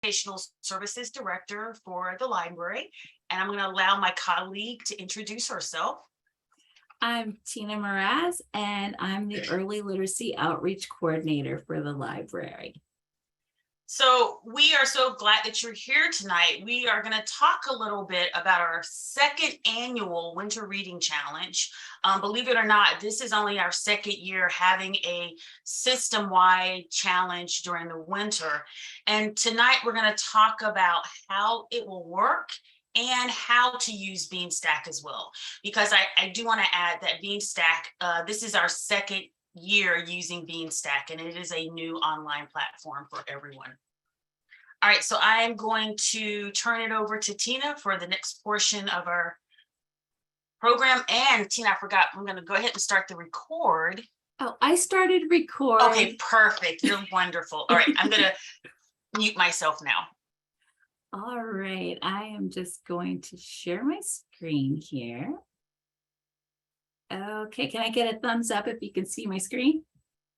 Educational Services Director for the library, and I'm going to allow my colleague to introduce herself. I'm Tina Mraz, and I'm the Early Literacy Outreach Coordinator for the library. So we are so glad that you're here tonight. We are going to talk a little bit about our second annual Winter Reading Challenge. Believe it or not, this is only our second year having a system-wide challenge during the winter. And tonight we're going to talk about how it will work and how to use Beanstack as well. Because I do want to add that Beanstack, this is our second year using Beanstack, and it is a new online platform for everyone. All right, so I am going to turn it over to Tina for the next portion of our program. And Tina, I forgot, I'm going to go ahead and start the record. Oh, I started recording. Okay, perfect. You're wonderful. All right, I'm going to mute myself now. All right, I am just going to share my screen here. Okay, can I get a thumbs up if you can see my screen?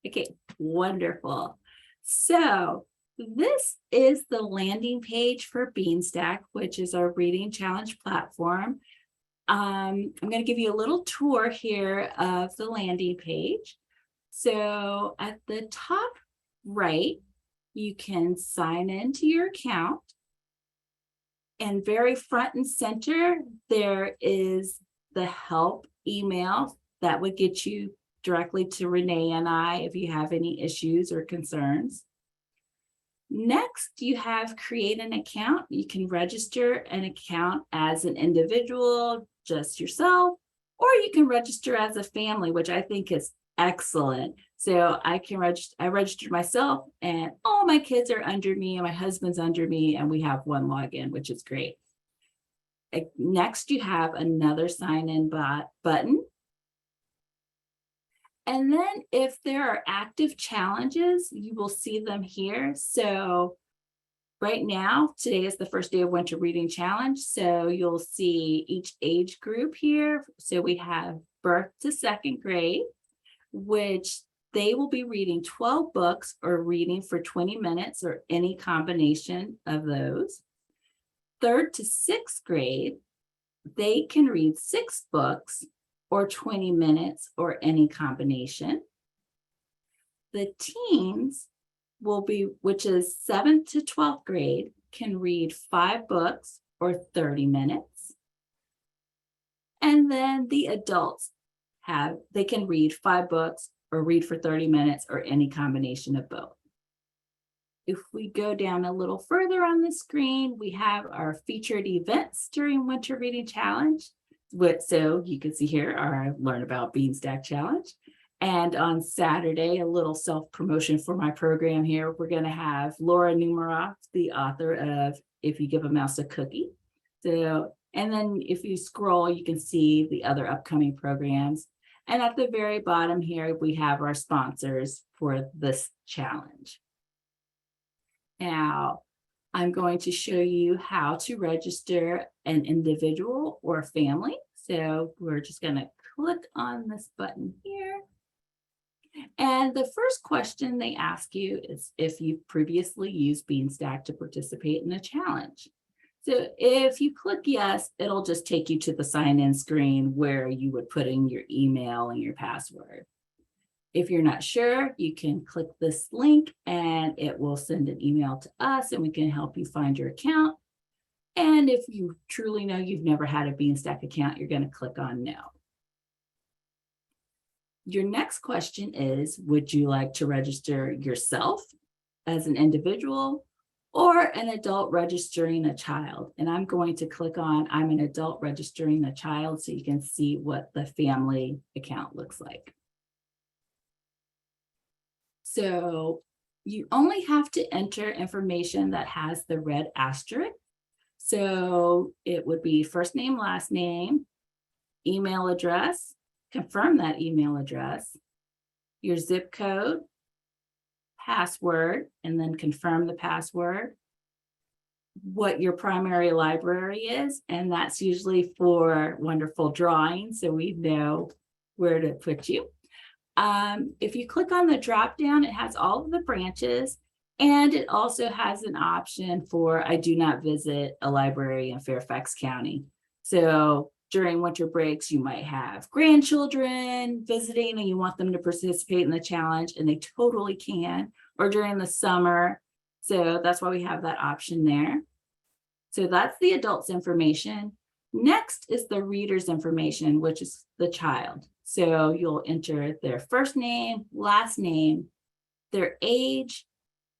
Okay, wonderful. So this is the landing page for Beanstack, which is our reading challenge platform. I'm going to give you a little tour here of the landing page. So at the top right, you can sign into your account. And very front and center, there is the help email that would get you directly to Renee and I if you have any issues or concerns. Next, you have create an account. You can register an account as an individual, just yourself, or you can register as a family, which I think is excellent. So I registered myself, and all my kids are under me and my husband's under me, and we have one login, which is great. Next, you have another sign in button. And then if there are active challenges, you will see them here. So right now, today is the first day of Winter Reading Challenge. So you'll see each age group here. So we have birth to second grade, which they will be reading 12 books or reading for 20 minutes or any combination of those. Third to sixth grade, they can read 6 books or 20 minutes or any combination. The teens will be, which is 7th to 12th grade, can read 5 books or 30 minutes. And then the adults they can read 5 books or read for 30 minutes or any combination of both. If we go down a little further on the screen, we have our featured events during Winter Reading Challenge. So you can see here our Learn About Beanstack Challenge. And on Saturday, a little self-promotion for my program here, we're going to have Laura Numeroff, the author of If You Give a Mouse a Cookie. So, and then if you scroll, you can see the other upcoming programs. And at the very bottom here, we have our sponsors for this challenge. Now, I'm going to show you how to register an individual or family. So we're just going to click on this button here. And the first question they ask you is if you've previously used Beanstack to participate in a challenge. So if you click yes, it'll just take you to the sign-in screen where you would put in your email and your password. If you're not sure, you can click this link and it will send an email to us and we can help you find your account. And if you truly know you've never had a Beanstack account, you're going to click on no. Your next question is, would you like to register yourself as an individual or an adult registering a child? And I'm going to click on I'm an adult registering a child so you can see what the family account looks like. So you only have to enter information that has the red asterisk. So it would be first name, last name, email address, confirm that email address, your zip code, password, and then confirm the password, what your primary library is, and that's usually for wonderful drawing, so we know where to put you. If you click on the drop down, it has all of the branches, And it also has an option for I do not visit a library in Fairfax County. So during winter breaks, you might have grandchildren visiting and you want them to participate in the challenge, and they totally can, or during the summer. So that's why we have that option there. So that's the adult's information. Next is the reader's information, which is the child. So you'll enter their first name, last name, their age,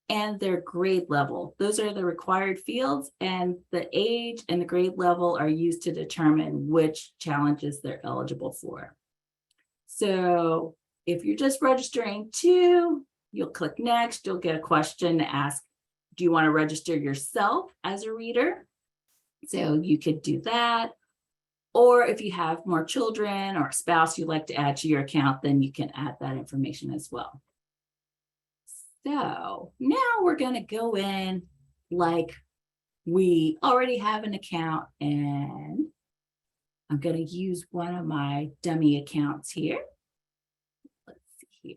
and their grade level. Those are the required fields, and the age and the grade level are used to determine which challenges they're eligible for. So if you're just registering two, you'll click next. You'll get a question to ask, do you want to register yourself as a reader? So you could do that. Or if you have more children or a spouse you'd like to add to your account, then you can add that information as well. So now we're going to go in like we already have an account, and I'm going to use one of my dummy accounts here. Let's see here.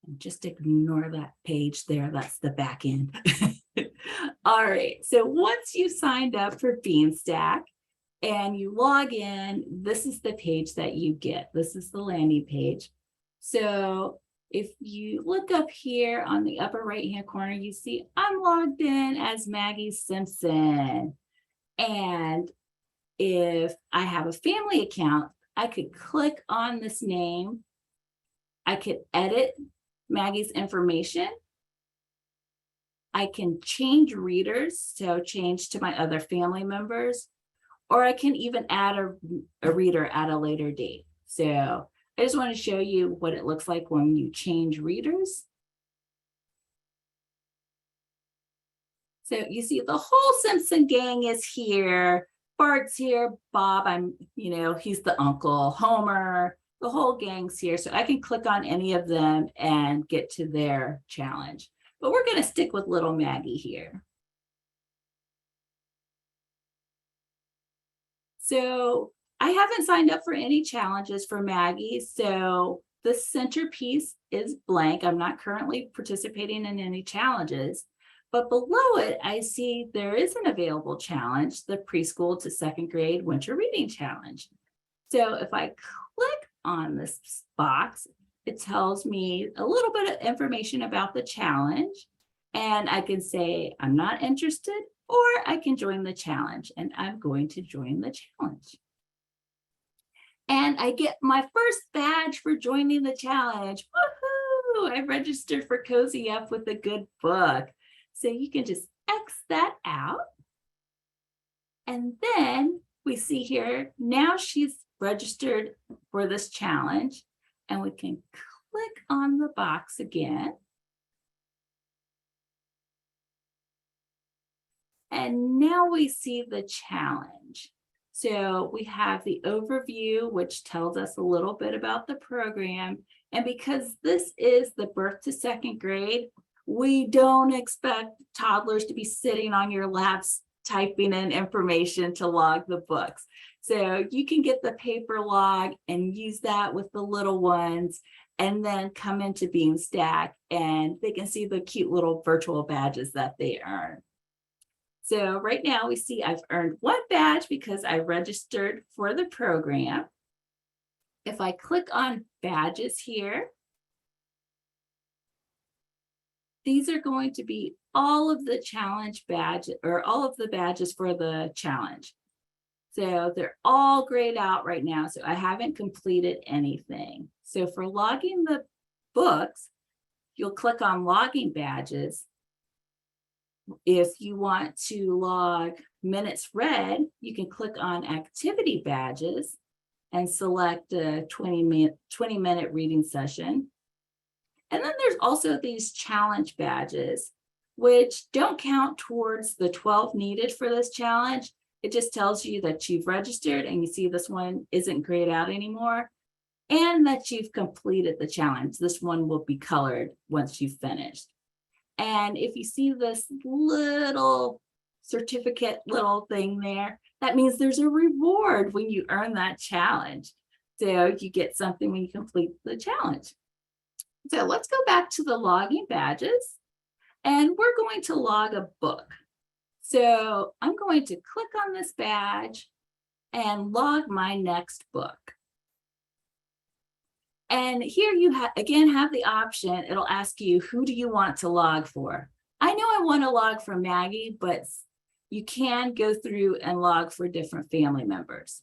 And just ignore that page there. That's the back end. All right. So once you signed up for Beanstack, and you log in, this is the page that you get. This is the landing page. So if you look up here on the upper right-hand corner, you see I'm logged in as Maggie Simpson. And if I have a family account, I could click on this name. I could edit Maggie's information. I can change readers, so change to my other family members, or I can even add a reader at a later date. So I just want to show you what it looks like when you change readers. So you see the whole Simpson gang is here. Bart's here, Bob, he's the uncle, Homer, the whole gang's here. So I can click on any of them and get to their challenge. But we're going to stick with little Maggie here. So I haven't signed up for any challenges for Maggie. So the centerpiece is blank. I'm not currently participating in any challenges. But below it, I see there is an available challenge, the preschool to second grade winter reading challenge. So if I click on this box, it tells me a little bit of information about the challenge. And I can say, I'm not interested, or I can join the challenge, and I'm going to join the challenge. And I get my first badge for joining the challenge. Woohoo! I registered for Cozy Up with a Good Book. So you can just X that out. And then we see here, now she's registered for this challenge, and we can click on the box again. And now we see the challenge. So we have the overview, which tells us a little bit about the program. And because this is the birth to second grade, we don't expect toddlers to be sitting on your laps typing in information to log the books. So you can get the paper log and use that with the little ones, and then come into Beanstack and they can see the cute little virtual badges that they earn. So right now we see I've earned one badge because I registered for the program. If I click on badges here, these are going to be all of the challenge badge, or all of the badges for the challenge. So they're all grayed out right now. So I haven't completed anything. So for logging the books, you'll click on logging badges. If you want to log minutes read, you can click on activity badges and select a 20-minute reading session. And then there's also these challenge badges, which don't count towards the 12 needed for this challenge. It just tells you that you've registered, and you see this one isn't grayed out anymore, and that you've completed the challenge. This one will be colored once you've finished. And if you see this little certificate little thing there, That means there's a reward when you earn that challenge. So you get something when you complete the challenge. So let's go back to the logging badges, and we're going to log a book. So I'm going to click on this badge and log my next book. And here you again have the option. It'll ask you, who do you want to log for? I know I want to log for Maggie, but you can go through and log for different family members.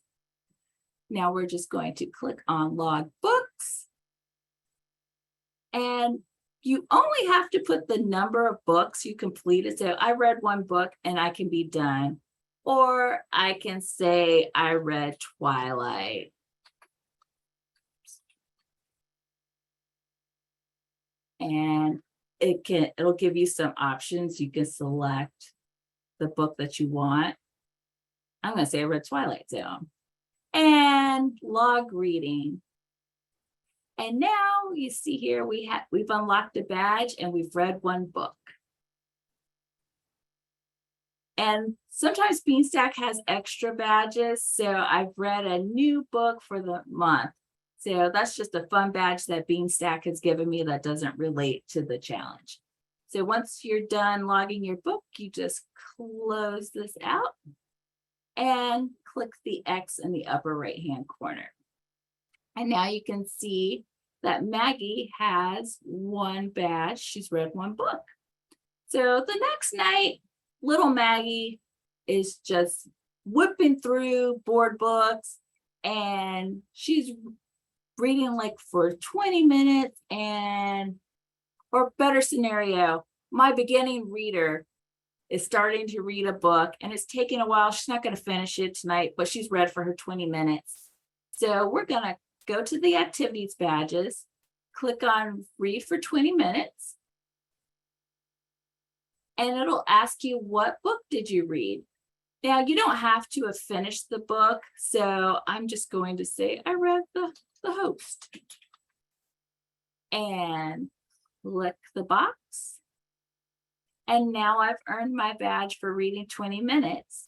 Now we're just going to click on log books. And you only have to put the number of books you completed. So I read one book and I can be done. Or I can say I read Twilight. And it'll give you some options. You can select the book that you want. I'm going to say I read Twilight Zone. And log reading. And now you see here we've unlocked a badge and we've read one book. And sometimes Beanstack has extra badges. So I've read a new book for the month. So that's just a fun badge that Beanstack has given me that doesn't relate to the challenge. So once you're done logging your book, you just close this out and click the X in the upper right-hand corner. And now you can see that Maggie has one badge. She's read one book. So the next night, little Maggie is just whipping through board books, and she's reading like for 20 minutes, or better scenario, my beginning reader is starting to read a book and it's taking a while. She's not going to finish it tonight, but she's read for her 20 minutes. So we're going to go to the activities badges, click on read for 20 minutes, and it'll ask you, what book did you read? Now, you don't have to have finished the book, so I'm just going to say I read the Host. And click the box. And now I've earned my badge for reading 20 minutes.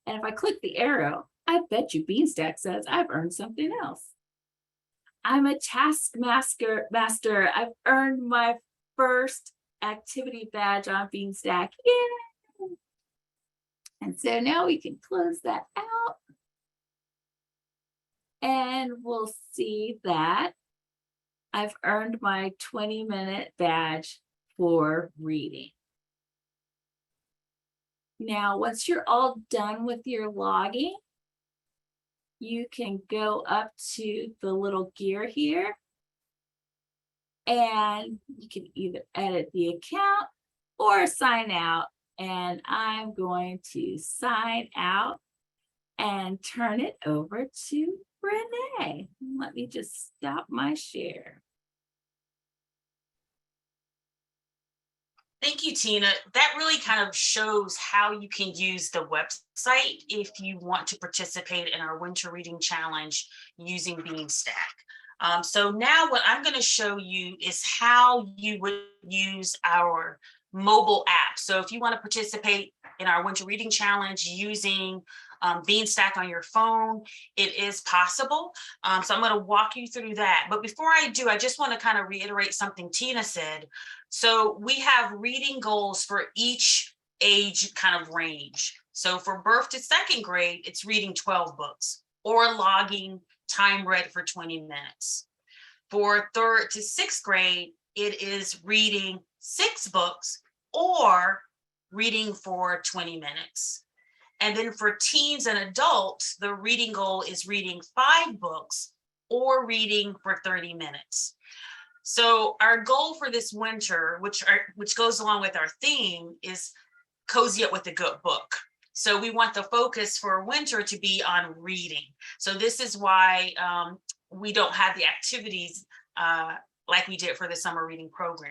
And if I click the arrow, I bet you Beanstack says I've earned something else. I'm a taskmaster. I've earned my first activity badge on Beanstack. Yay! And so now we can close that out. And we'll see that I've earned my 20-minute badge for reading. Now, once you're all done with your logging, you can go up to the little gear here, and you can either edit the account or sign out. And I'm going to sign out and turn it over to Renee. Let me just stop my share. Thank you, Tina. That really kind of shows how you can use the website if you want to participate in our winter reading challenge using Beanstack. So now what I'm going to show you is how you would use our mobile app. So if you want to participate in our winter reading challenge using Beanstack on your phone, it is possible. So I'm going to walk you through that. But before I do, I just want to kind of reiterate something Tina said. So we have reading goals for each age kind of range. So for birth to second grade, it's reading 12 books or logging time read for 20 minutes. For third to sixth grade, it is reading 6 books or reading for 20 minutes. And then for teens and adults, the reading goal is reading 5 books or reading for 30 minutes. So our goal for this winter, which goes along with our theme, is cozy up with a good book. So we want the focus for winter to be on reading. So this is why we don't have the activities like we did for the summer reading program.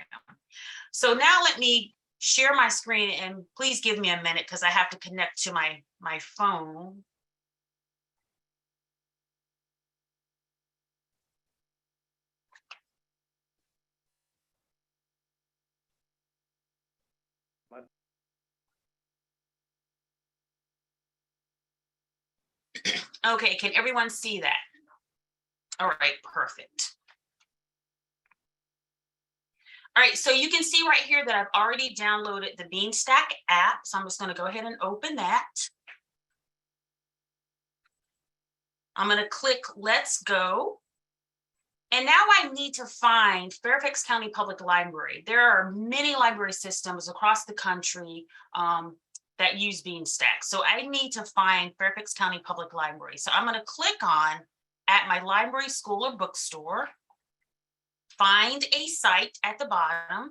So now let me share my screen, and please give me a minute because I have to connect to my phone. Okay, can everyone see that? All right, perfect. All right, so you can see right here that I've already downloaded the Beanstack app. So I'm just going to go ahead and open that. I'm going to click Let's Go. And now I need to find Fairfax County Public Library. There are many library systems across the country that use Beanstack. So I need to find Fairfax County Public Library. So I'm going to click on at my library, school, or bookstore, find a site at the bottom,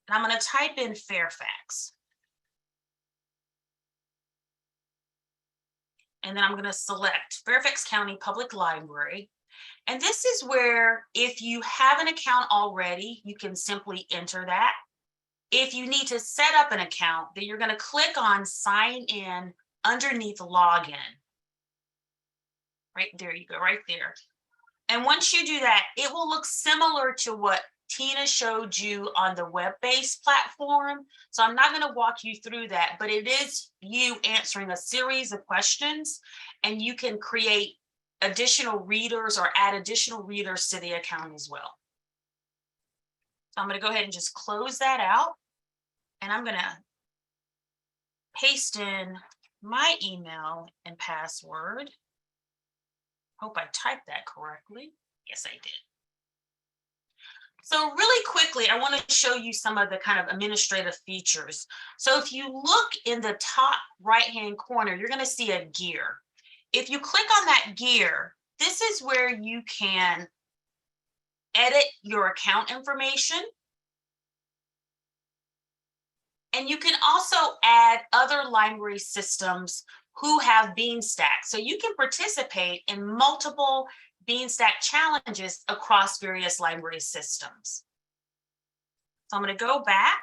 and I'm going to type in Fairfax. And then I'm going to select Fairfax County Public Library. And this is where, if you have an account already, you can simply enter that. If you need to set up an account, then you're going to click on Sign In underneath Login. Right there you go, right there. And once you do that, it will look similar to what Tina showed you on the web-based platform. So I'm not going to walk you through that, but it is you answering a series of questions, and you can create additional readers or add additional readers to the account as well. So I'm going to go ahead and just close that out, and I'm going to paste in my email and password. Hope I typed that correctly. Yes, I did. So really quickly, I want to show you some of the kind of administrative features. So if you look in the top right-hand corner, you're going to see a gear. If you click on that gear, this is where you can edit your account information. And you can also add other library systems who have Beanstack. So you can participate in multiple Beanstack challenges across various library systems. So I'm going to go back.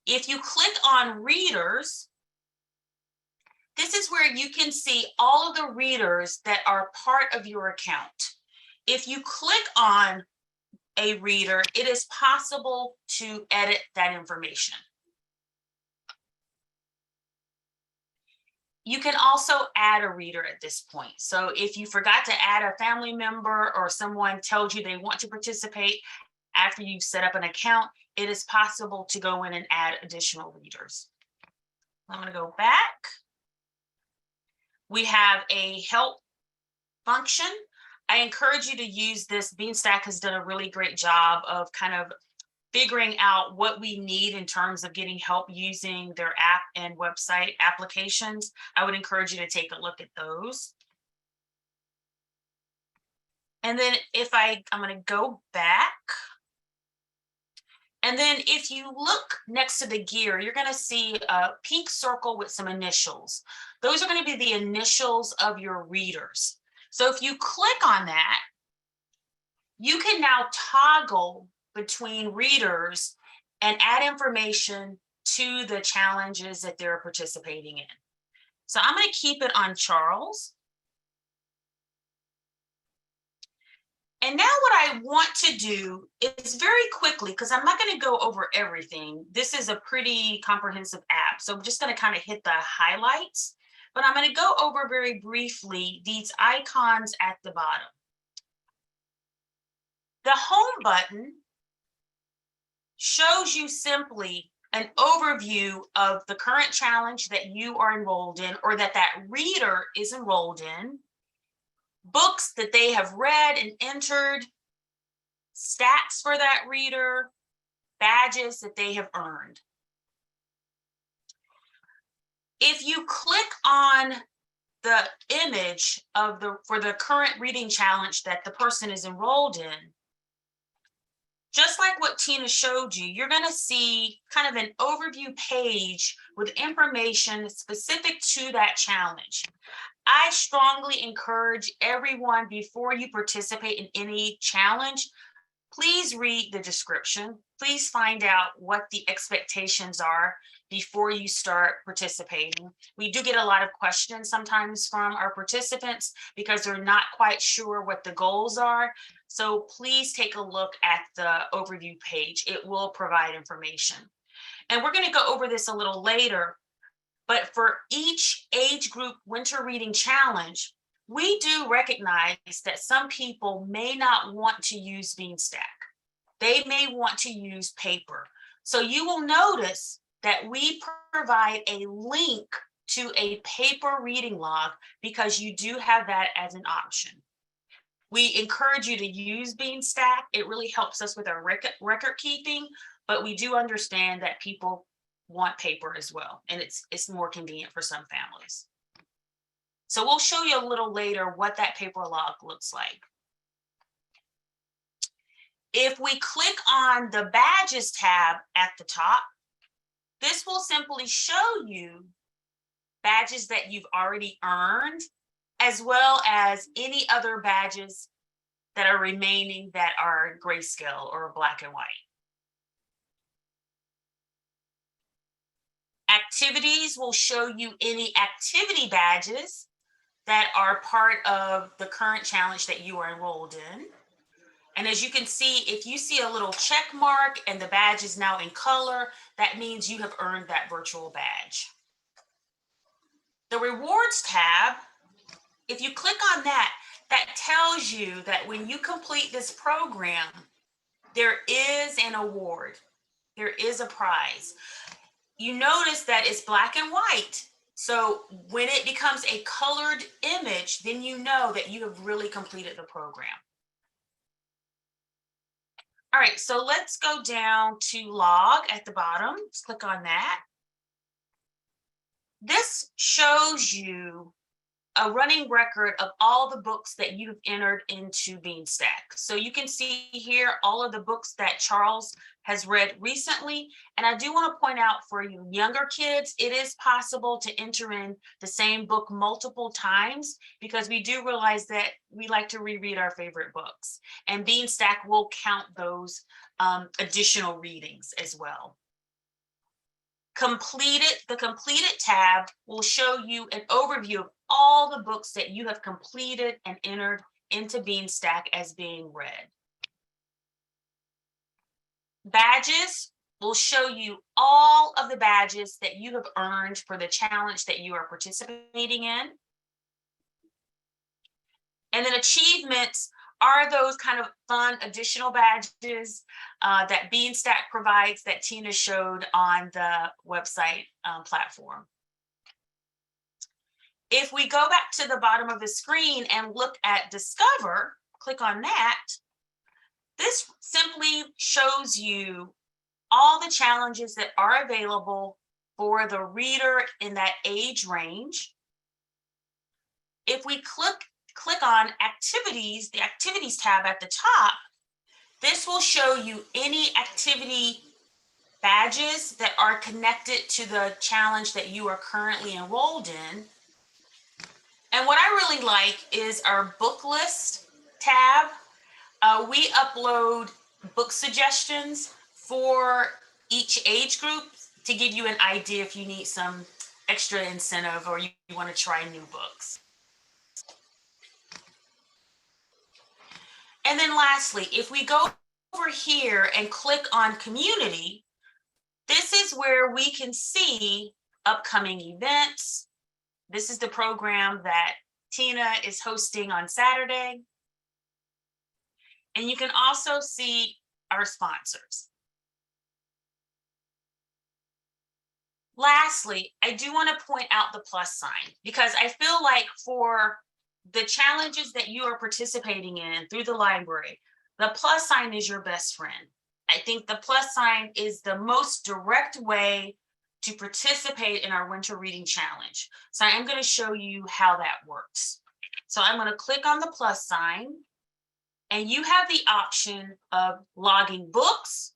If you click on readers, this is where you can see all of the readers that are part of your account. If you click on a reader, it is possible to edit that information. You can also add a reader at this point. So if you forgot to add a family member, or someone tells you they want to participate after you set up an account, it is possible to go in and add additional readers. I'm going to go back. We have a help function. I encourage you to use this. Beanstack has done a really great job of kind of figuring out what we need in terms of getting help using their app and website applications. I would encourage you to take a look at those. And then I'm going to go back. And then if you look next to the gear, you're going to see a pink circle with some initials. Those are going to be the initials of your readers. So if you click on that, you can now toggle between readers and add information to the challenges that they're participating in. So I'm going to keep it on Charles. And now what I want to do is very quickly, because I'm not going to go over everything. This is a pretty comprehensive app. So I'm just going to kind of hit the highlights, but I'm going to go over very briefly these icons at the bottom. The home button shows you simply an overview of the current challenge that you are enrolled in, or that reader is enrolled in, books that they have read and entered, stats for that reader, badges that they have earned. If you click on the image of for the current reading challenge that the person is enrolled in, just like what Tina showed you, you're going to see kind of an overview page with information specific to that challenge. I strongly encourage everyone, before you participate in any challenge, please read the description. Please find out what the expectations are before you start participating. We do get a lot of questions sometimes from our participants because they're not quite sure what the goals are. So please take a look at the overview page. It will provide information. And we're going to go over this a little later, But for each age group winter reading challenge, we do recognize that some people may not want to use Beanstack. They may want to use paper. So you will notice that we provide a link to a paper reading log because you do have that as an option. We encourage you to use Beanstack. It really helps us with our record keeping, but we do understand that people want paper as well, and it's more convenient for some families. So we'll show you a little later what that paper log looks like. If we click on the badges tab at the top, this will simply show you badges that you've already earned, as well as any other badges that are remaining that are grayscale or black and white. Activities will show you any activity badges that are part of the current challenge that you are enrolled in. And as you can see, if you see a little check mark and the badge is now in color, that means you have earned that virtual badge. The rewards tab, if you click on that, that tells you that when you complete this program, there is an award, there is a prize. You notice that it's black and white. So when it becomes a colored image, then you know that you have really completed the program. All right, so let's go down to log at the bottom. Let's click on that. This shows you a running record of all the books that you've entered into Beanstack. So you can see here all of the books that Charles has read recently. And I do want to point out for you younger kids, it is possible to enter in the same book multiple times because we do realize that we like to reread our favorite books. And Beanstack will count those additional readings as well. The completed tab will show you an overview of all the books that you have completed and entered into Beanstack as being read. Badges will show you all of the badges that you have earned for the challenge that you are participating in. And then achievements are those kind of fun additional badges that Beanstack provides that Tina showed on the website platform. If we go back to the bottom of the screen and look at Discover, click on that, this simply shows you all the challenges that are available for the reader in that age range. If we click on activities, the activities tab at the top, this will show you any activity badges that are connected to the challenge that you are currently enrolled in. And what I really like is our book list tab. We upload book suggestions for each age group to give you an idea if you need some extra incentive or you want to try new books. And then lastly, if we go over here and click on community, this is where we can see upcoming events. This is the program that Tina is hosting on Saturday. And you can also see our sponsors. Lastly, I do want to point out the plus sign because I feel like for the challenges that you are participating in through the library, the plus sign is your best friend. I think the plus sign is the most direct way to participate in our winter reading challenge. So I am going to show you how that works. So I'm going to click on the plus sign and you have the option of logging books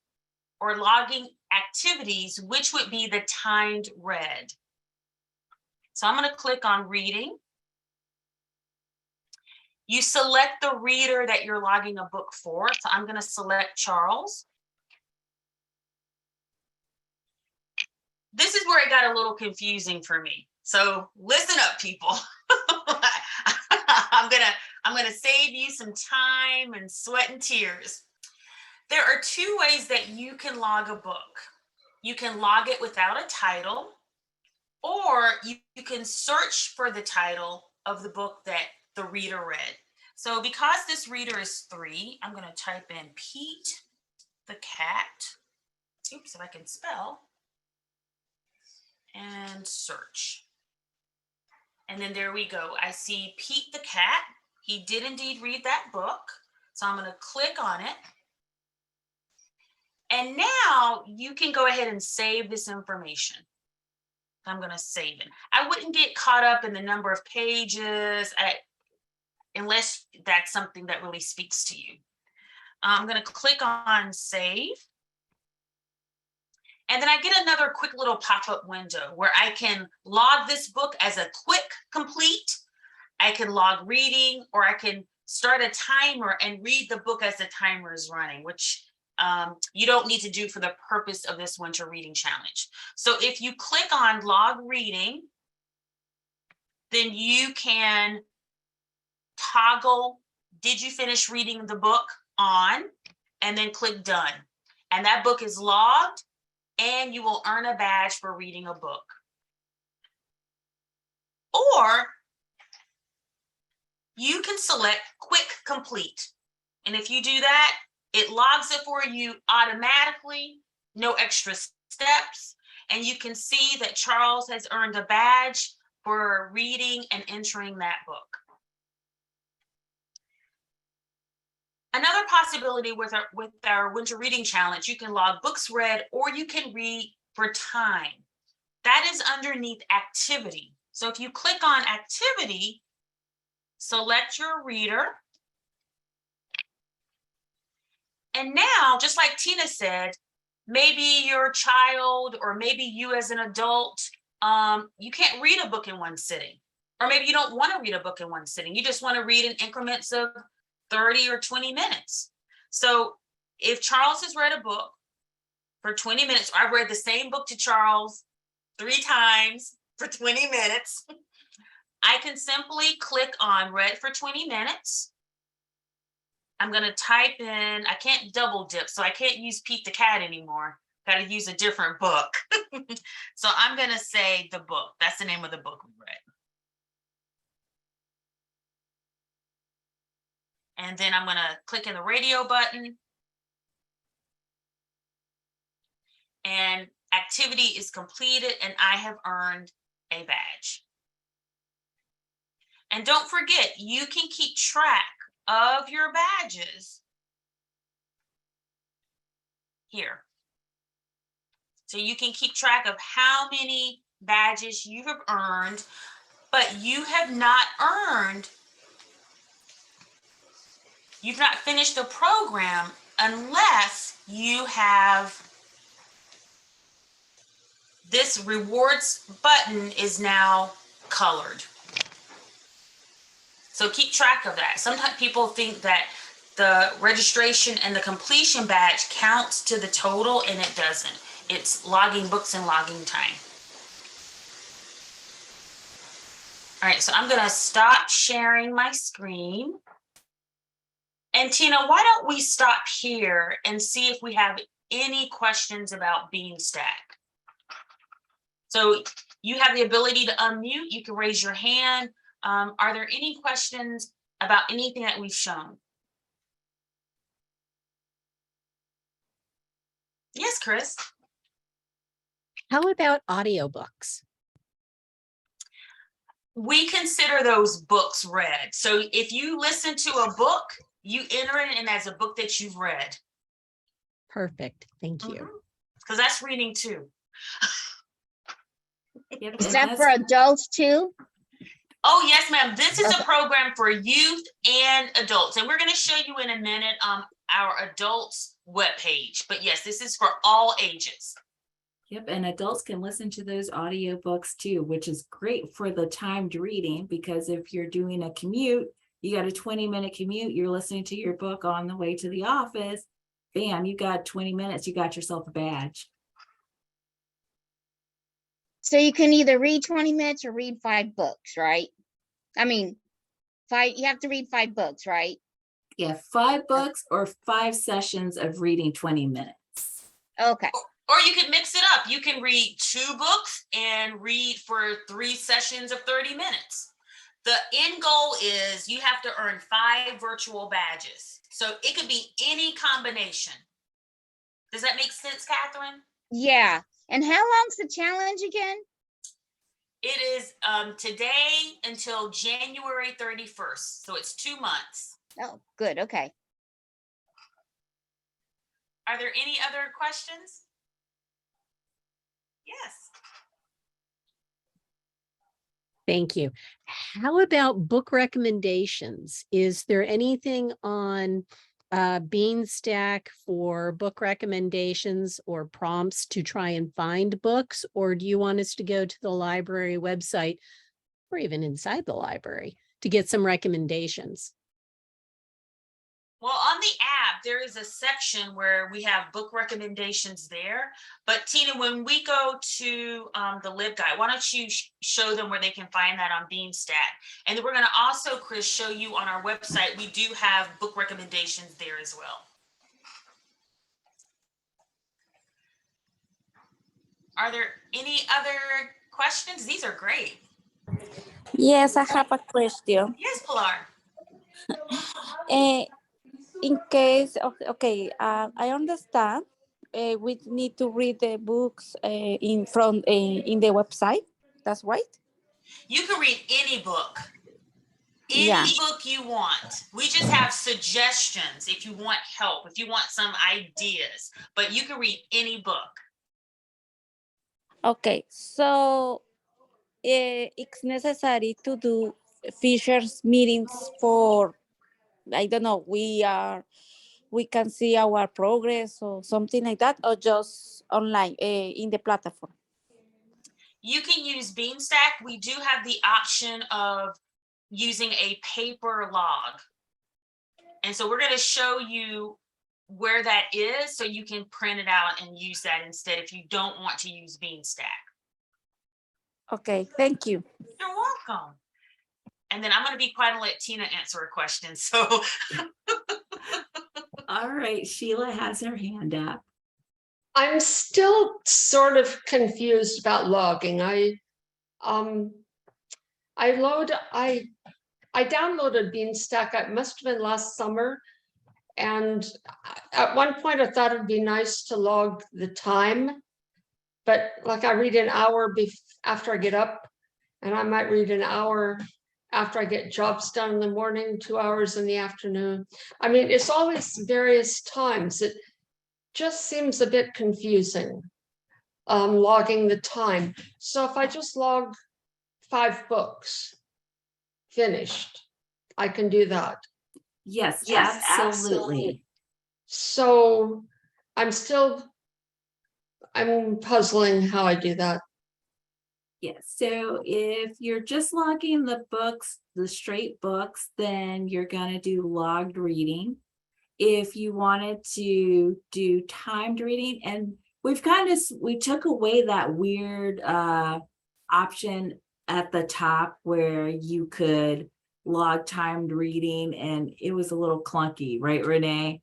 or logging activities, which would be the timed read. So I'm going to click on reading. You select the reader that you're logging a book for. So I'm going to select Charles. This is where it got a little confusing for me. So listen up, people. I'm gonna save you some time and sweat and tears. There are two ways that you can log a book. You can log it without a title, or you can search for the title of the book that the reader read. So because this reader is 3, I'm going to type in Pete the cat. Oops, if I can spell. And search. And then there we go. I see Pete the cat. He did indeed read that book. So I'm going to click on it. And now you can go ahead and save this information. I'm going to save it. I wouldn't get caught up in the number of pages unless that's something that really speaks to you. I'm going to click on save. And then I get another quick little pop-up window where I can log this book as a quick complete. I can log reading, or I can start a timer and read the book as the timer is running, which you don't need to do for the purpose of this winter reading challenge. So if you click on log reading, then you can toggle did you finish reading the book on, and then click done. And that book is logged, and you will earn a badge for reading a book. Or you can select quick complete. And if you do that, it logs it for you automatically, no extra steps. And you can see that Charles has earned a badge for reading and entering that book. Another possibility with our winter reading challenge, you can log books read, or you can read for time. That is underneath activity. So if you click on activity, select your reader. And now, just like Tina said, maybe your child or maybe you as an adult, you can't read a book in one sitting. Or maybe you don't want to read a book in one sitting. You just want to read in increments of 30 or 20 minutes. So if Charles has read a book for 20 minutes, I've read the same book to Charles 3 times for 20 minutes, I can simply click on read for 20 minutes. I'm going to type in, I can't double dip, so I can't use Pete the cat anymore. Got to use a different book. So I'm going to say the book. That's the name of the book we read. And then I'm going to click in the radio button. And activity is completed, and I have earned a badge. And don't forget, you can keep track of your badges here. So you can keep track of how many badges you have earned, but you have not earned, you've not finished the program unless you have this rewards button is now colored. So keep track of that. Sometimes people think that the registration and the completion badge counts to the total, and it doesn't. It's logging books and logging time. All right, so I'm going to stop sharing my screen. And Tina, why don't we stop here and see if we have any questions about Beanstack? So you have the ability to unmute. You can raise your hand. Are there any questions about anything that we've shown? Yes, Chris. How about audiobooks? We consider those books read. So if you listen to a book, you enter it in as a book that you've read. Perfect. Thank you. Because that's reading too. Yep, Is and that for that's- adults too? Oh, yes, ma'am. This is a Okay. program for youth and adults. And we're going to show you in a minute our adults webpage. But yes, this is for all ages. Yep, and adults can listen to those audiobooks too, which is great for the timed reading, because if you're doing a commute, you got a 20-minute commute, you're listening to your book on the way to the office, bam, you got 20 minutes, you got yourself a badge. So you can either read 20 minutes or read 5 books, right? I mean, you have to read 5 books, right? Yeah, 5 books or 5 sessions of reading 20 minutes. Okay. Or you could mix it up. You can read 2 books and read for 3 sessions of 30 minutes. The end goal is you have to earn 5 virtual badges. So it could be any combination. Does that make sense, Catherine? Yeah. And how long's the challenge again? It is today until January 31st. So it's 2 months. Oh, good. Okay. Are there any other questions? Yes. Thank you. How about book recommendations? Is there anything on Beanstack for book recommendations or prompts to try and find books? Or do you want us to go to the library website or even inside the library to get some recommendations? Well, on the app, there is a section where we have book recommendations there. But Tina, when we go to the LibGuide, why don't you show them where they can find that on Beanstack? And then we're going to also, Chris, show you on our website, we do have book recommendations there as well. Are there any other questions? These are great. Yes, I have a question. Yes, Pilar. In case of, okay, I understand we need to read the books in the website. That's right. You can read any book. Any Yeah. book you want. We just have suggestions if you want help, if you want some ideas, but you can read any book. Okay, so it's necessary to do features meetings for, I don't know, we can see our progress or something like that, or just online in the platform. You can use Beanstack. We do have the option of using a paper log. And so we're going to show you where that is so you can print it out and use that instead if you don't want to use Beanstack. Okay, thank you. You're welcome. And then I'm going to be quiet and let Tina answer a question. So All right, Sheila has her hand up. I'm still sort of confused about logging. I downloaded Beanstack. It must have been last summer. And at one point I thought it'd be nice to log the time, but like I read an hour after I get up, and I might read an hour after I get jobs done in the morning, 2 hours in the afternoon. I mean, it's always various times. It just seems a bit confusing, logging the time. So if I just log 5 books finished, I can do that. Yes, Yes, absolutely. So I'm puzzling how I do that. Yes, so if you're just logging the books, the straight books, then you're gonna do logged reading. If you wanted to do timed reading, and we took away that weird option at the top where you could log timed reading, and it was a little clunky, right, Renee?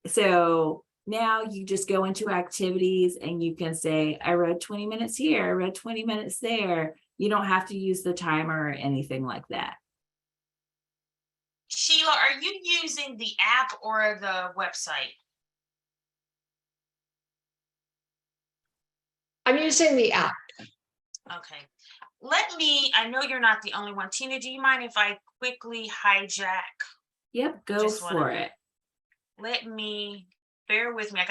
So now you just go into activities and you can say, I read 20 minutes here, I read 20 minutes there. You don't have to use the timer or anything like that. Sheila, are you using the app or the website? I'm using the app. Okay. I know you're not the only one. Tina, do you mind if I quickly hijack? Yep, go Just for it. Bear with me. I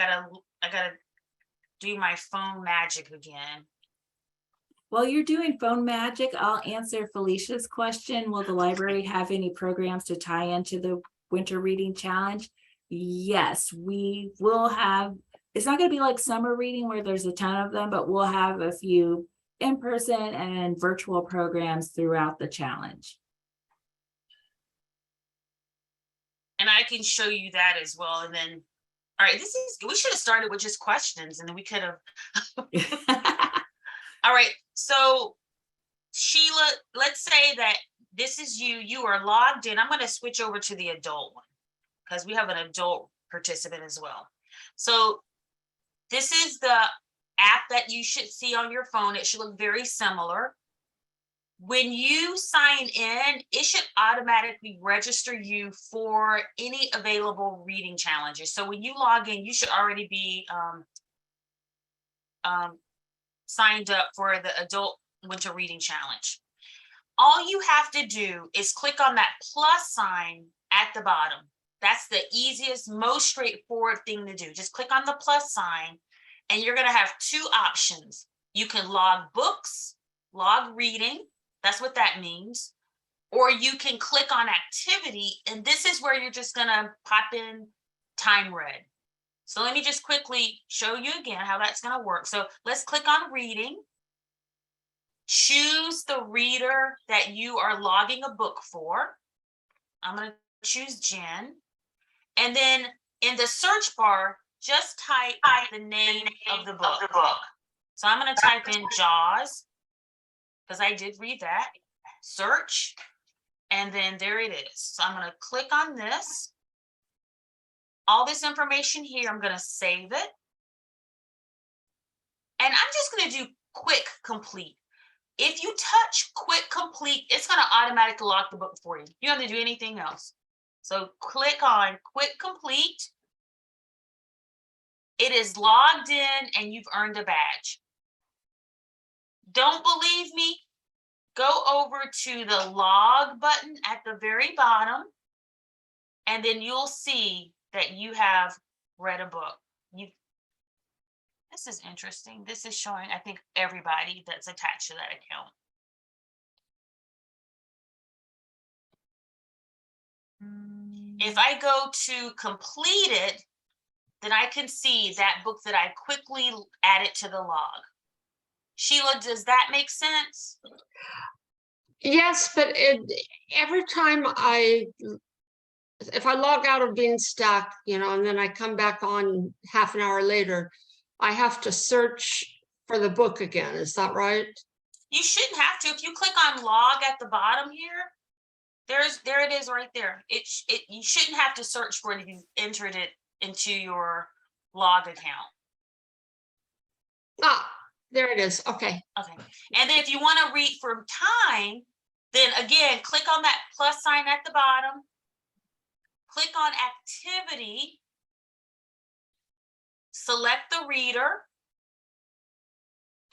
gotta do my phone magic again. While you're doing phone magic, I'll answer Felicia's question. Will the library have any programs to tie into the Winter Reading Challenge? Yes, we will have. It's not going to be like summer reading where there's a ton of them, but we'll have a few in-person and virtual programs throughout the challenge. And I can show you that as well. And then, all right, we should have started with just questions and then we could have. All right, so Sheila, let's say that this is you are logged in. I'm going to switch over to the adult one because we have an adult participant as well. So this is the app that you should see on your phone. It should look very similar. When you sign in, it should automatically register you for any available reading challenges. So when you log in, you should already be signed up for the Adult Winter Reading Challenge. All you have to do is click on that plus sign at the bottom. That's the easiest, most straightforward thing to do. Just click on the plus sign, and you're going to have two options. You can log books, log reading. That's what that means. Or you can click on activity, and this is where you're just going to pop in time read. So let me just quickly show you again how that's going to work. So let's click on reading. Choose the reader that you are logging a book for. I'm going to choose Jen. And then in the search bar, just type the name of the book. So I'm going to type in Jaws, because I did read that. Search. And then there it is. So I'm going to click on this. All this information here, I'm going to save it. And I'm just going to do quick complete. If you touch quick complete, it's going to automatically lock the book for you. You don't have to do anything else. So click on quick complete. It is logged in and you've earned a badge. Don't believe me? Go over to the log button at the very bottom, and then you'll see that you have read a book. This is interesting. This is showing, I think, everybody that's attached to that account. If I go to completed, then I can see that book that I quickly added to the log. Sheila, does that make sense? Yes, but every time if I log out of Beanstack, and then I come back on half an hour later, I have to search for the book again. Is that right? You shouldn't have to. If you click on log at the bottom here, there it is right there. You shouldn't have to search for it if you entered it into your log account. Ah, there it is. Okay. Okay. And then if you want to read for time, then again, click on that plus sign at the bottom. Click on activity. Select the reader.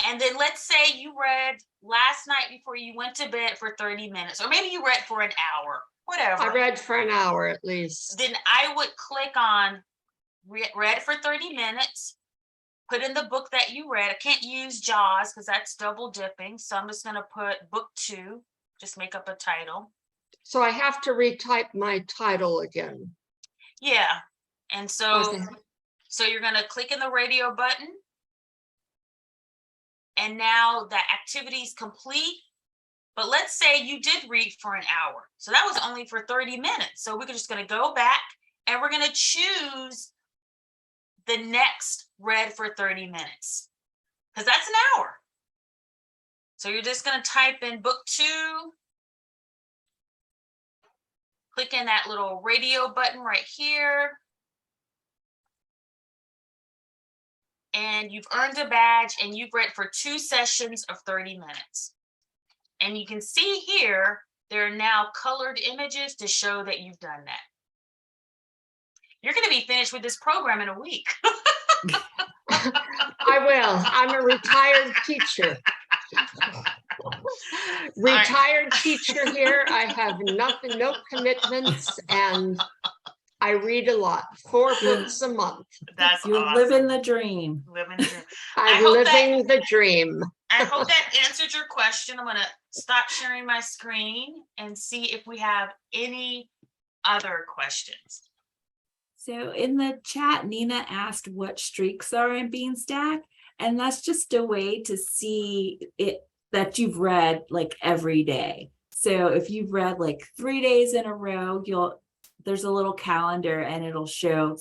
And then let's say you read last night before you went to bed for 30 minutes, or maybe you read for an hour, whatever. I read for an hour at least. Then I would click on read for 30 minutes, put in the book that you read. I can't use Jaws because that's double dipping. So I'm just going to put book 2, just make up a title. So I have to retype my title again. Yeah. And so, Okay. So you're going to click in the radio button. And now that activity is complete. But let's say you did read for an hour. So that was only for 30 minutes. So we're just going to go back and we're going to choose the next read for 30 minutes, because that's an hour. So you're just going to type in book 2. Click in that little radio button right here. And you've earned a badge and you've read for 2 sessions of 30 minutes. And you can see here, there are now colored images to show that you've done that. You're going to be finished with this program in a week. I will. I'm a retired teacher. Retired teacher here. I have nothing, no commitments, and I read a lot. 4 books a month. That's You're awesome. living the dream. Living the dream. I'm living the dream. I hope that answered your question. I'm going to stop sharing my screen and see if we have any other questions. So in the chat, Nina asked what streaks are in Beanstack, and that's just a way to see it that you've read like every day. So if you've read like 3 days in a row, there's a little calendar and it'll show,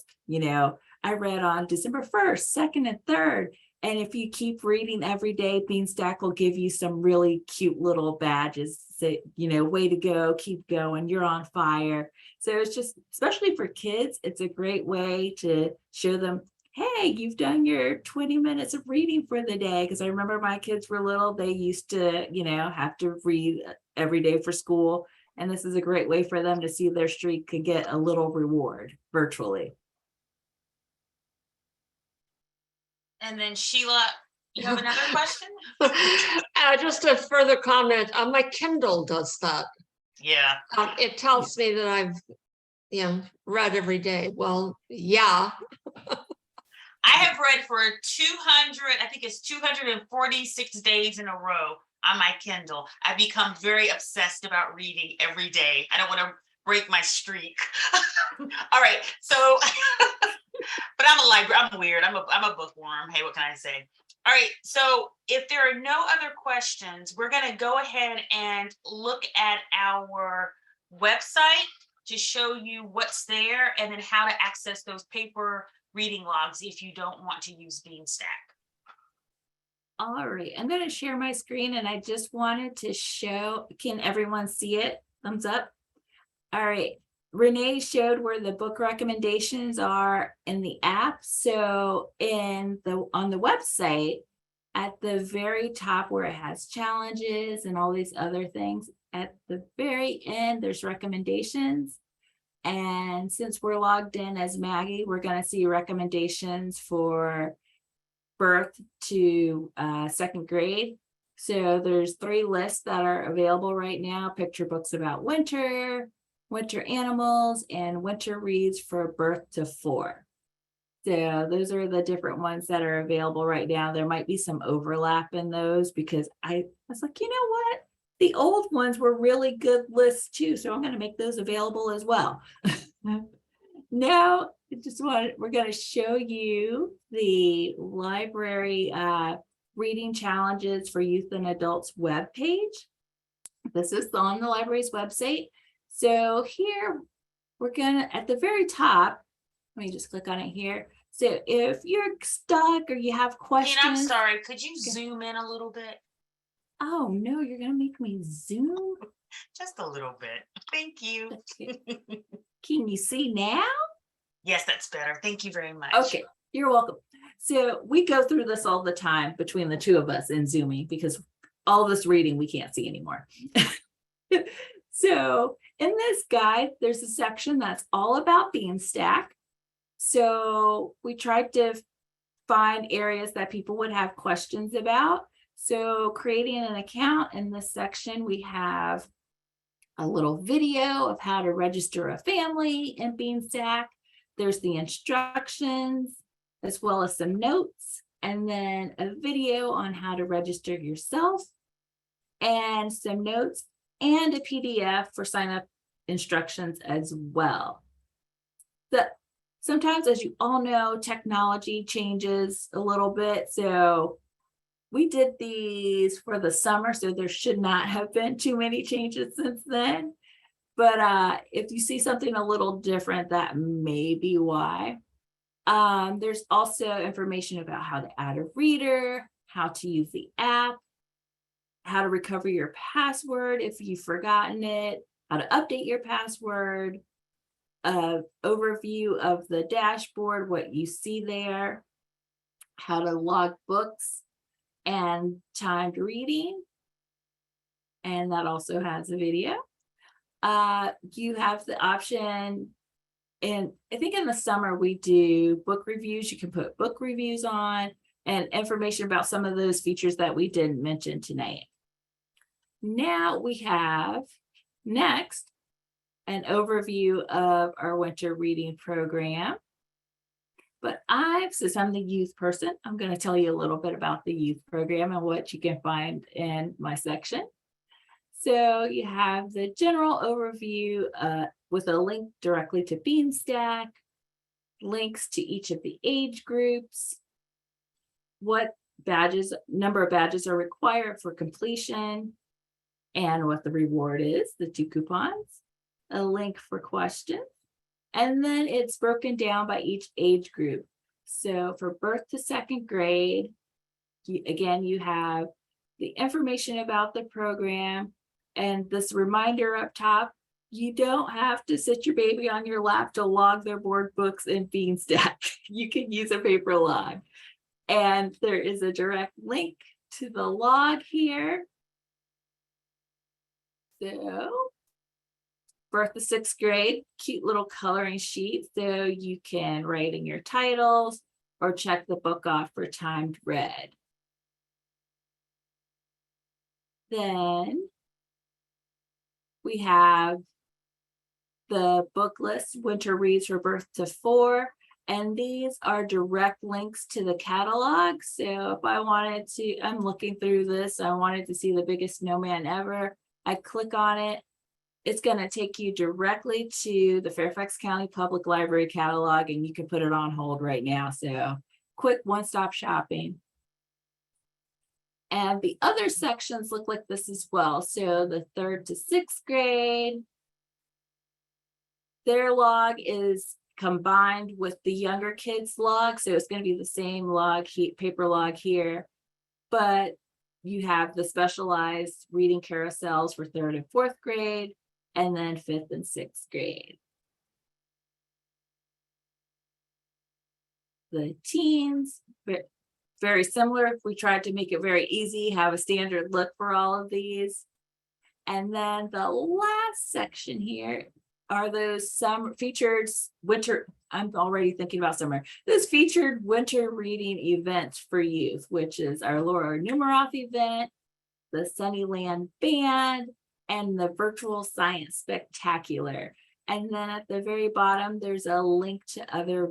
I read on December 1st, 2nd, and 3rd. And if you keep reading every day, Beanstack will give you some really cute little badges. Say, way to go, keep going, you're on fire. So it's just, especially for kids, it's a great way to show them hey, you've done your 20 minutes of reading for the day. Because I remember my kids were little, they used to, have to read every day for school. And this is a great way for them to see their streak could get a little reward virtually. And then Sheila, you have another question? Just a further comment, my Kindle does that. Yeah. It tells me that I've, read every day. Well, yeah. I have read for 200, I think it's 246 days in a row on my Kindle. I've become very obsessed about reading every day. I don't want to break my streak. All right, so, but I'm weird. I'm a bookworm. Hey, what can I say? All right, so if there are no other questions, we're going to go ahead and look at our website to show you what's there and then how to access those paper reading logs if you don't want to use Beanstack. All right, I'm going to share my screen and I just wanted to show, can everyone see it? Thumbs up. All right, Renee showed where the book recommendations are in the app. So on the website, at the very top where it has challenges and all these other things, at the very end, there's recommendations. And since we're logged in as Maggie, we're going to see recommendations for birth to second grade. So there's 3 lists that are available right now: picture books about winter, winter animals, and winter reads for birth to 4. So those are the different ones that are available right now. There might be some overlap in those because I was like, you know what? The old ones were really good lists too. So I'm going to make those available as well. Now, we're going to show you the library reading challenges for youth and adults webpage. This is on the library's website. So here we're going to, at the very top, let me just click on it here. So if you're stuck or you have questions. And I'm sorry, could you zoom in a little bit? Oh no, you're gonna make me zoom? Just a little bit. Thank you. Okay. Can you see now? Yes, that's better. Thank you very much. Okay, you're welcome. So we go through this all the time between the two of us in Zooming because all this reading we can't see anymore. So in this guide, there's a section that's all about Beanstack. So we tried to find areas that people would have questions about. So creating an account, in this section, we have a little video of how to register a family in Beanstack. There's the instructions, as well as some notes, and then a video on how to register yourself, and some notes, and a PDF for sign-up instructions as well. Sometimes, as you all know, technology changes a little bit. So we did these for the summer, so there should not have been too many changes since then. But if you see something a little different, that may be why. There's also information about how to add a reader, how to use the app, how to recover your password if you've forgotten it, how to update your password, overview of the dashboard, what you see there, how to log books and timed reading. And that also has a video. You have the option, and I think in the summer we do book reviews. You can put book reviews on and information about some of those features that we didn't mention tonight. Now we have next an overview of our winter reading program. But since I'm the youth person, I'm going to tell you a little bit about the youth program and what you can find in my section. So you have the general overview with a link directly to Beanstack, links to each of the age groups, what number of badges are required for completion, and what the reward is, the 2 coupons, a link for questions, and then it's broken down by each age group. So for birth to second grade, again, you have the information about the program and this reminder up top, you don't have to sit your baby on your lap to log their board books in Beanstack. you can use a paper log. And there is a direct link to the log here. So, birth of 6th grade, cute little coloring sheet. So you can write in your titles or check the book off for timed read. Then we have the book list, Winter Reads for Birth to 4. And these are direct links to the catalog. So if I wanted to, I'm looking through this, I wanted to see The Biggest Snowman Ever. I click on it. It's going to take you directly to the Fairfax County Public Library catalog, and you can put it on hold right now. So quick one-stop shopping. And the other sections look like this as well. So the 3rd to 6th grade, their log is combined with the younger kids log. So it's going to be the same log, paper log here, but you have the specialized reading carousels for 3rd and 4th grade, and then 5th and 6th grade. The teens, very similar. If we tried to make it very easy, have a standard look for all of these. And then the last section here are those some featured winter, I'm already thinking about summer, those featured winter reading events for youth, which is our Laura Numeroff event, the Sunnyland Band, and the Virtual Science Spectacular. And then at the very bottom, there's a link to other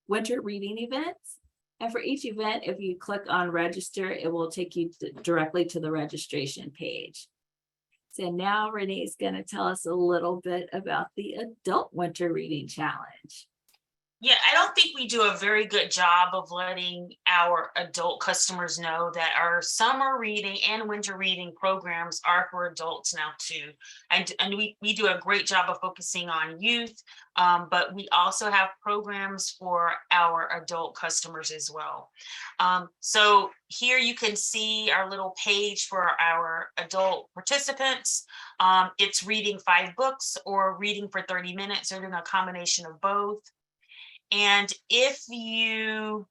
winter reading events. And for each event, if you click on register, it will take you directly to the registration page. So now Renee's going to tell us a little bit about the Adult Winter Reading Challenge. Yeah, I don't think we do a very good job of letting our adult customers know that our summer reading and winter reading programs are for adults now too. And we do a great job of focusing on youth, but we also have programs for our adult customers as well. So here you can see our little page for our adult participants. It's reading 5 books or reading for 30 minutes, or doing a combination of both. And if you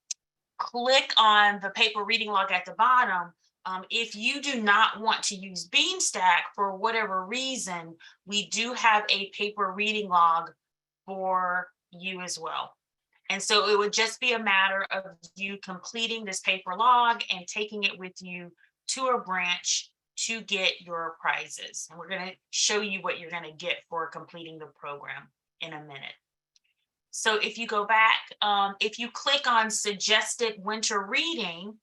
click on the paper reading log at the bottom, if you do not want to use Beanstack for whatever reason, we do have a paper reading log for you as well. And so it would just be a matter of you completing this paper log and taking it with you to a branch to get your prizes. And we're going to show you what you're going to get for completing the program in a minute. So if you go back, if you click on suggested winter reading,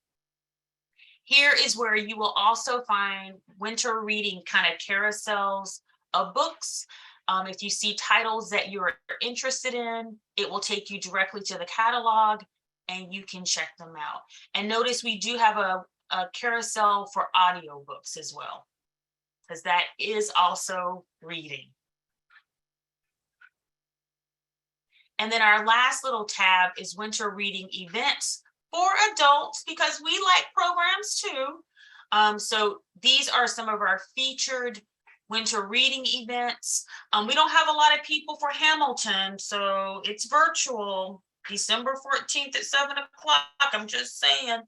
here is where you will also find winter reading kind of carousels of books. If you see titles that you're interested in, it will take you directly to the catalog and you can check them out. And notice we do have a carousel for audiobooks as well, because that is also reading. And then our last little tab is winter reading events for adults, because we like programs too. So these are some of our featured winter reading events. We don't have a lot of people for Hamilton, so it's virtual, December 14th at 7 o'clock, I'm just saying.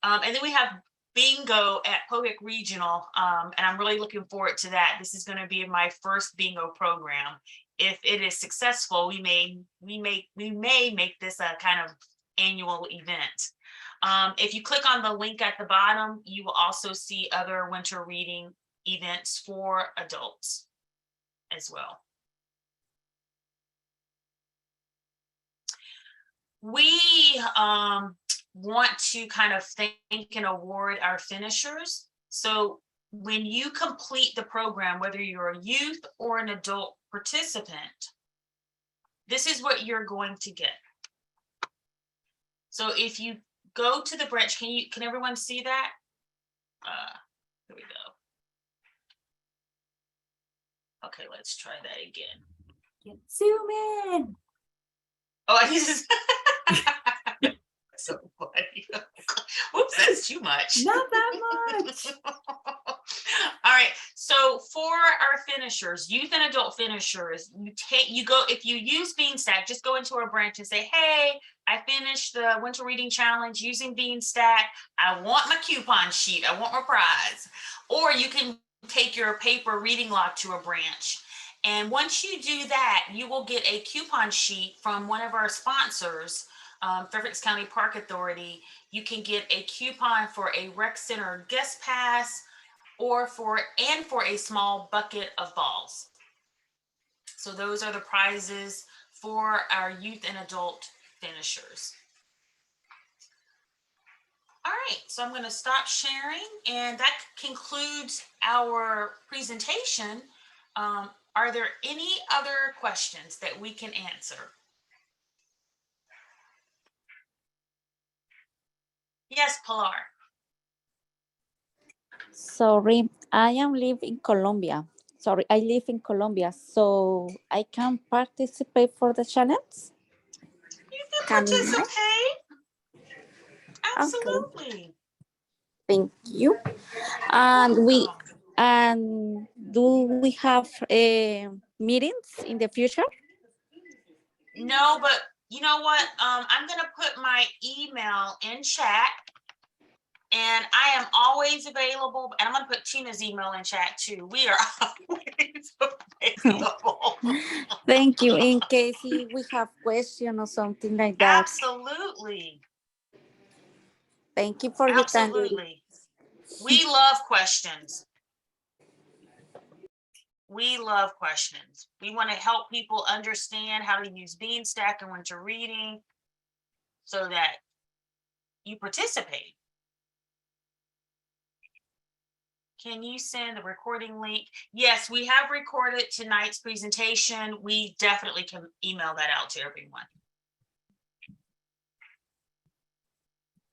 And then we have bingo at Pohick Regional, and I'm really looking forward to that. This is going to be my first bingo program. If it is successful, we may make this a kind of annual event. If you click on the link at the bottom, you will also see other winter reading events for adults as well. We want to kind of thank and award our finishers. So when you complete the program, whether you're a youth or an adult participant, this is what you're going to get. So if you go to the branch, can everyone see that? Here we go. Okay, let's try that again. Zoom in. Oh, I just so funny. Whoops, that's too much. Not that much. All right, so for our finishers, youth and adult finishers, if you use Beanstack, just go into our branch and say, hey, I finished the winter reading challenge using Beanstack. I want my coupon sheet. I want my prize. Or you can take your paper reading log to a branch. And once you do that, you will get a coupon sheet from one of our sponsors, Fairfax County Park Authority. You can get a coupon for a rec center guest pass, or for a small bucket of balls. So those are the prizes for our youth and adult finishers. All right, so I'm going to stop sharing, and that concludes our presentation. Are there any other questions that we can answer? Yes, Pilar. Sorry, I am live in Colombia. Sorry, I live in Colombia, so I can participate for the challenge. You can participate. Absolutely. Okay. Thank you. And do we have meetings in the future? No, but you know what? I'm going to put my email in chat. And I am always available. And I'm going to put Tina's email in chat too. We are always available. Thank you. In case we have question or something like that. Absolutely. Thank you for your time. Absolutely. We love questions. We love questions. We want to help people understand how to use Beanstack and winter reading so that you participate. Can you send the recording link? Yes, we have recorded tonight's presentation. We definitely can email that out to everyone.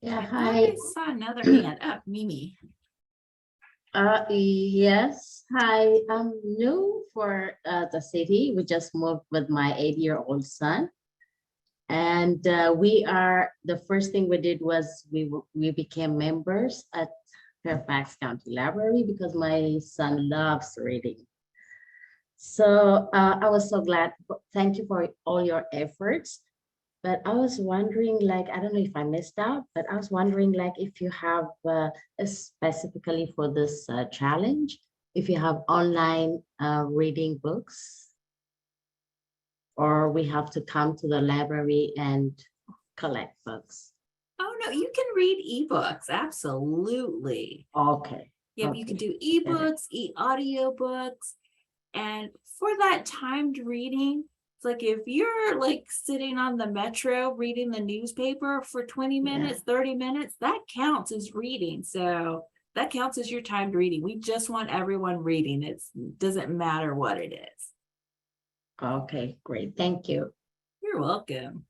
Yeah, I saw another hand up, Mimi. Yes. Hi, I'm new for the city. We just moved with my 8-year-old son. And the first thing we did was we became members at Fairfax County Library because my son loves reading. So I was so glad. Thank you for all your efforts. But I was wondering, like, I don't know if I missed out, but I was wondering, like, if you have specifically for this challenge, if you have online reading books, or we have to come to the library and collect books. Oh, no, you can read ebooks. Absolutely. Okay. Yeah, okay. you can do ebooks, audio books. And for that timed reading, it's like if you're like sitting on the metro reading the newspaper for 20 minutes, 30 minutes, that counts as reading. So that counts as your timed reading. We just want everyone reading. It doesn't matter what it is. Okay, great. Thank you. You're welcome.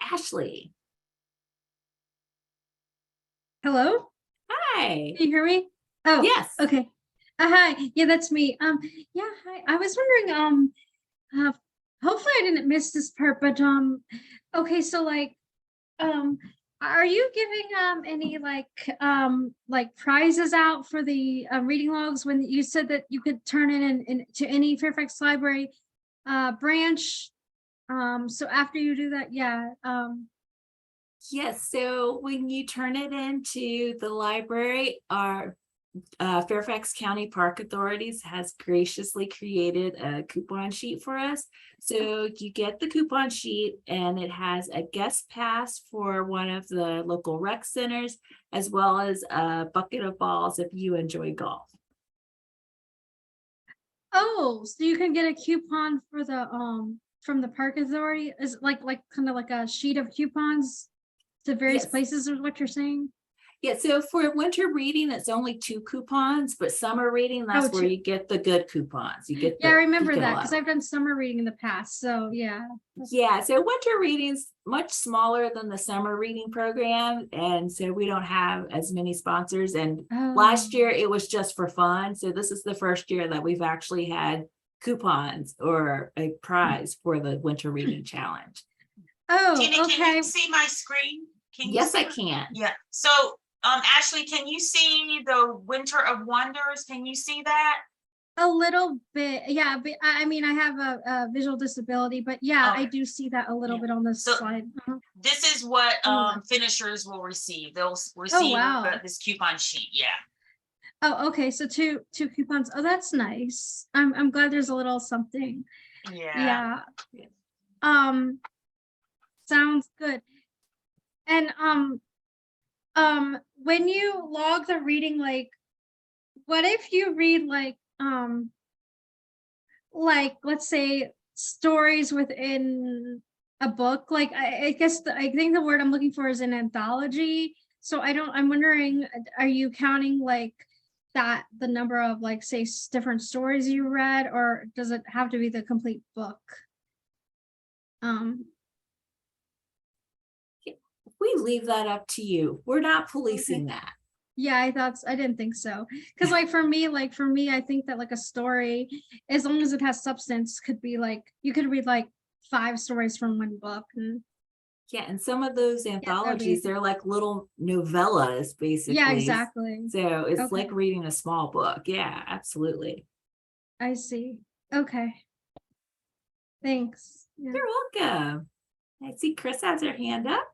Ashley. Hello? Hi. Can you hear me? Oh, Yes. Okay. Hi. Yeah, that's me. Yeah, hi. I was wondering, hopefully I didn't miss this part, but okay, so like, are you giving any like prizes out for the reading logs when you said that you could turn it in to any Fairfax Library branch? So after you do that, yeah. Yes, so when you turn it into the library, our Fairfax County Park Authorities has graciously created a coupon sheet for us. So you get the coupon sheet and it has a guest pass for one of the local rec centers, as well as a bucket of balls if you enjoy golf. Oh, so you can get a coupon for the from the park authority? Is it like kind of like a sheet of coupons to various Yes. places, is what you're saying? Yeah, so for winter reading, it's only 2 coupons, but summer reading, that's where 2. you get the good coupons. You get Yeah, I remember Pico that because Low. I've done summer reading in the past. So yeah. Yeah, so winter reading's much smaller than the summer reading program. And so we don't have as many sponsors. And last year it was just for fun. So this is the first year that we've actually had coupons or a prize for the winter reading challenge. Oh, Tina, can okay. you see my screen? Can you Yes, see? I can. Yeah, so Ashley, can you see the Winter of Wonders? Can you see that? A little bit, yeah, but I mean, I have a visual disability, but yeah, I Okay. do see that a little Yeah. bit on this So- slide. This is what Oh. finishers will receive. They'll receive wow. this coupon sheet. Yeah. Oh, okay, so two coupons. Oh, that's nice. I'm glad there's a little something. Yeah. Yeah. Sounds good. And when you log the reading, like, what if you read like let's say stories within a book? Like I guess I think the word I'm looking for is an anthology. So I'm wondering, are you counting like that the number of like say different stories you read, or does it have to be the complete book? We leave that up to you. We're not policing that. Yeah, I didn't think so. Because like for me, I think that like a story, as long as it has substance, could be like you could read like 5 stories from one book. And Yeah, and some of those anthologies, they're like little novellas, basically. yeah, exactly. So it's like Okay. reading a small book. Yeah, absolutely. I see. Okay. Thanks. Yeah. You're welcome. I see Chris has her hand up.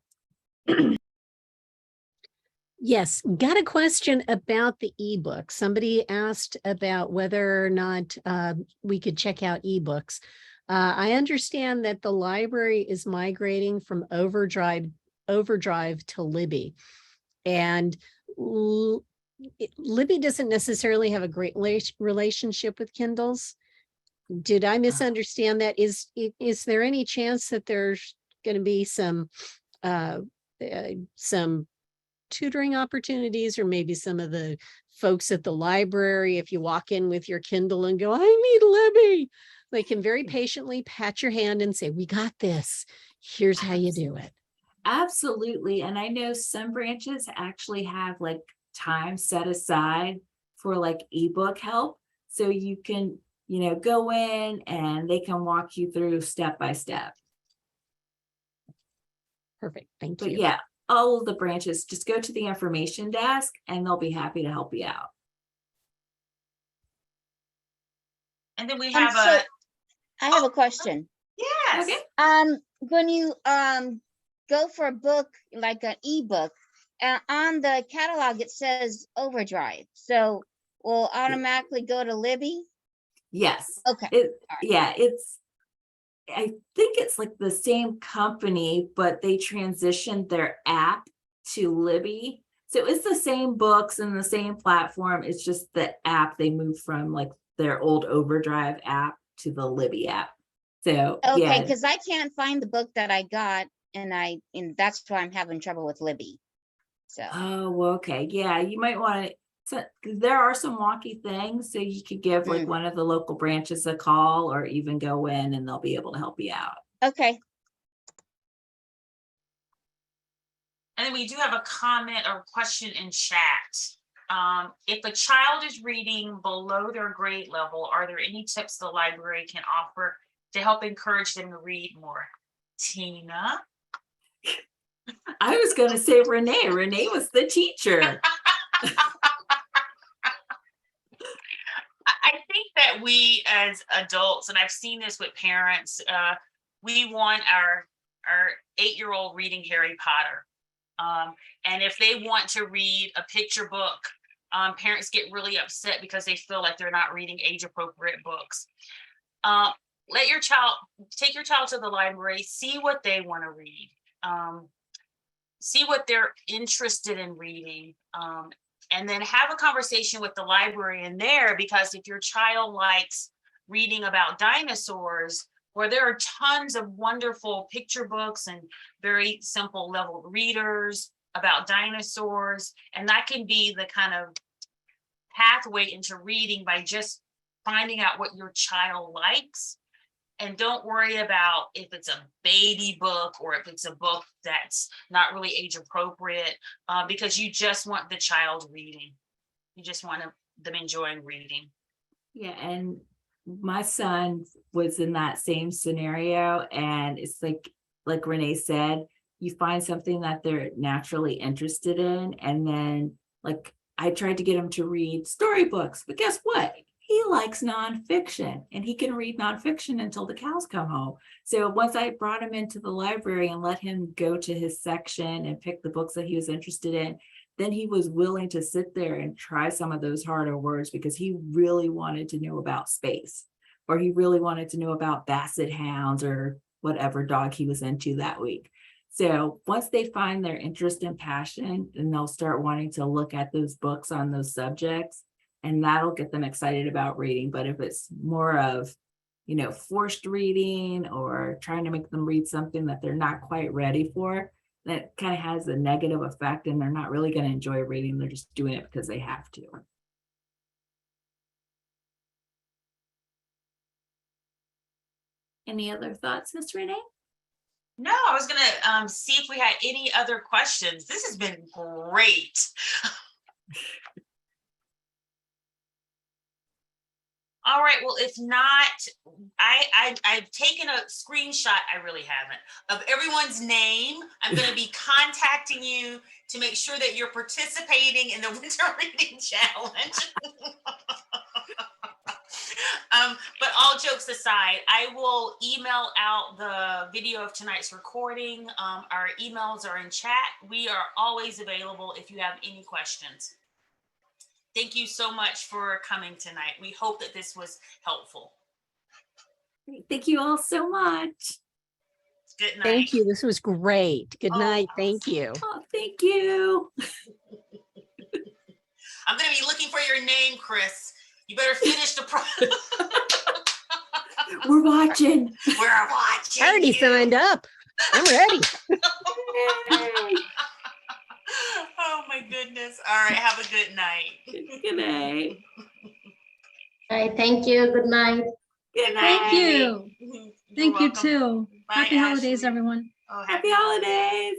Yes, got a question about the ebook. Somebody asked about whether or not we could check out ebooks. I understand that the library is migrating from Overdrive to Libby, and Libby doesn't necessarily have a great relationship with Kindles. Did I misunderstand that? Is there any chance that there's going to be some tutoring opportunities, or maybe some of the folks at the library, if you walk in with your Kindle and go, I need Libby, they can very patiently pat your hand and say, we got this. Here's how you do it. Absolutely. And I know some branches actually have like time set aside for like ebook help. So you can, go in and they can walk you through step by step. Perfect. Thank But you. yeah, all of the branches, just go to the information desk and they'll be happy to help you out. And then we So have I have a question. yes. Okay. When you go for a book like an ebook, on the catalog it says Overdrive, so will automatically go to Libby? Yes. Okay. Yeah, I think it's like the same company, but they transitioned their app to Libby. So it's the same books and the same platform. It's just the app they moved from like their old Overdrive app to the Libby app. So Okay, yeah. because I can't find the book that I got, and that's why I'm having trouble with Libby. So Oh, okay. Yeah, you might want to. So there are some wonky things, so you could give like one of the local branches a call, or even go in and they'll be able to help you out. okay. And then we do have a comment or question in chat. If a child is reading below their grade level, are there any tips the library can offer to help encourage them to read more? Tina? I was going to say Renee. Renee was the teacher. I think that we as adults, and I've seen this with parents, we want our 8-year-old reading Harry Potter. And if they want to read a picture book, parents get really upset because they feel like they're not reading age-appropriate books. Take your child to the library, see what they want to read, see what they're interested in reading, and then have a conversation with the librarian there, because if your child likes reading about dinosaurs, where there are tons of wonderful picture books and very simple level readers about dinosaurs, and that can be the kind of pathway into reading by just finding out what your child likes. And don't worry about if it's a baby book or if it's a book that's not really age appropriate, because you just want the child reading. You just want them enjoying reading. Yeah, and my son was in that same scenario, and it's like Renee said, you find something that they're naturally interested in, and then like I tried to get him to read storybooks, but guess what? He likes nonfiction, and he can read nonfiction until the cows come home. So once I brought him into the library and let him go to his section and pick the books that he was interested in, then he was willing to sit there and try some of those harder words because he really wanted to know about space, or he really wanted to know about basset hounds or whatever dog he was into that week. So once they find their interest and passion, then they'll start wanting to look at those books on those subjects, and that'll get them excited about reading. But if it's more of, forced reading or trying to make them read something that they're not quite ready for, that kind of has a negative effect, and they're not really going to enjoy reading. They're just doing it because they have to. Any other thoughts, Miss Renee? No, I was gonna see if we had any other questions. This has been great. All right, well, if not, I've taken a screenshot, I really haven't, of everyone's name. I'm going to be contacting you to make sure that you're participating in the Winter Reading Challenge. But all jokes aside, I will email out the video of tonight's recording. Our emails are in chat. We are always available if you have any questions. Thank you so much for coming tonight. We hope that this was helpful. Thank you all so much. Good night. Thank you. This was great. Good night. Thank you. Oh, thank you. I'm going to be looking for your name, Chris. You better finish the process. We're watching. We're watching. I already signed up. I'm ready. Oh my goodness. All right. Have a good night. Good night. All right, thank you. Good night. Good night. Thank you. You're Thank you welcome. too. Bye, Happy holidays, Ashley. everyone. Oh, Happy holidays.